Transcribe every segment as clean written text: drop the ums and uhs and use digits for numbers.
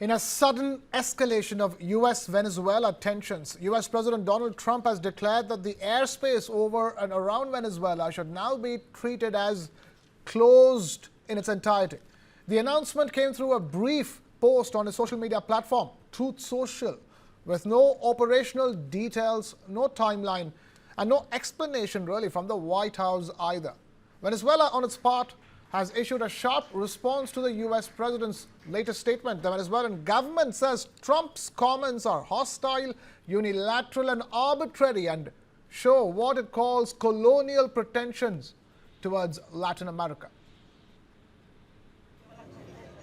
In a sudden escalation of U.S.-Venezuela tensions, U.S. President Donald Trump has declared that the airspace over and around Venezuela should now be treated as closed in its entirety. The announcement came through a brief post on his social media platform, Truth Social, with no operational details, no timeline, and no explanation really from the White House either. Venezuela, on its part, has issued a sharp response to the U.S. president's latest statement. The Venezuelan government says Trump's comments are hostile, unilateral, and arbitrary and show what it calls colonial pretensions towards Latin America.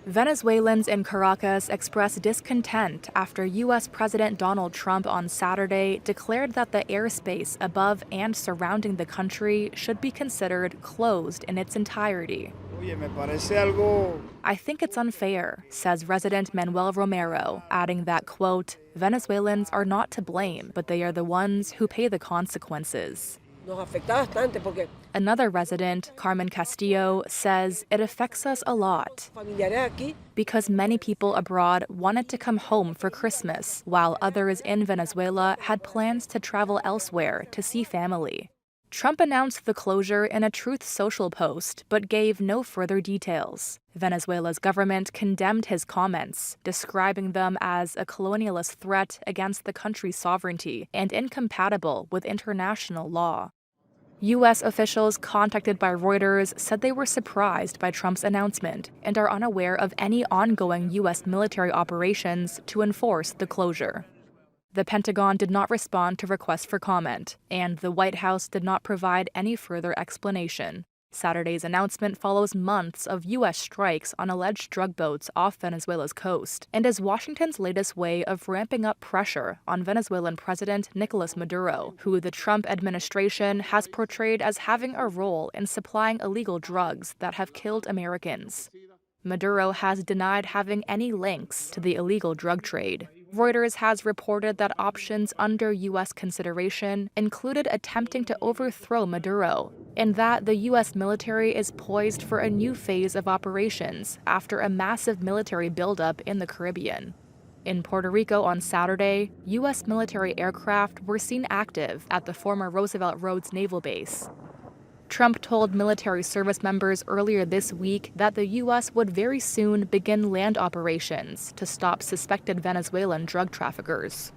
Venezuelans in Caracas expressed discontent after U.S. President Donald Trump on Saturday declared that the airspace above and surrounding the country should be considered closed in its entirety. I think it's unfair, says resident Manuel Romero, adding that, quote, Venezuelans are not to blame, but they are the ones who pay the consequences. Another resident, Carmen Castillo, says it affects us a lot because many people abroad wanted to come home for Christmas, while others in Venezuela had plans to travel elsewhere to see family. Trump announced the closure in a Truth Social post, but gave no further details. Venezuela's government condemned his comments, describing them as a colonialist threat against the country's sovereignty and incompatible with international law. U.S. officials contacted by Reuters said they were surprised by Trump's announcement and are unaware of any ongoing U.S. military operations to enforce the closure. The Pentagon did not respond to requests for comment, and the White House did not provide any further explanation. Saturday's announcement follows months of U.S. strikes on alleged drug boats off Venezuela's coast and is Washington's latest way of ramping up pressure on Venezuelan President Nicolas Maduro, who the Trump administration has portrayed as having a role in supplying illegal drugs that have killed Americans. Maduro has denied having any links to the illegal drug trade. Reuters has reported that options under U.S. consideration included attempting to overthrow Maduro, and that the U.S. military is poised for a new phase of operations after a massive military buildup in the Caribbean. In Puerto Rico on Saturday, U.S. military aircraft were seen active at the former Roosevelt Roads Naval Base. Trump told military service members earlier this week that the U.S. would very soon begin land operations to stop suspected Venezuelan drug traffickers.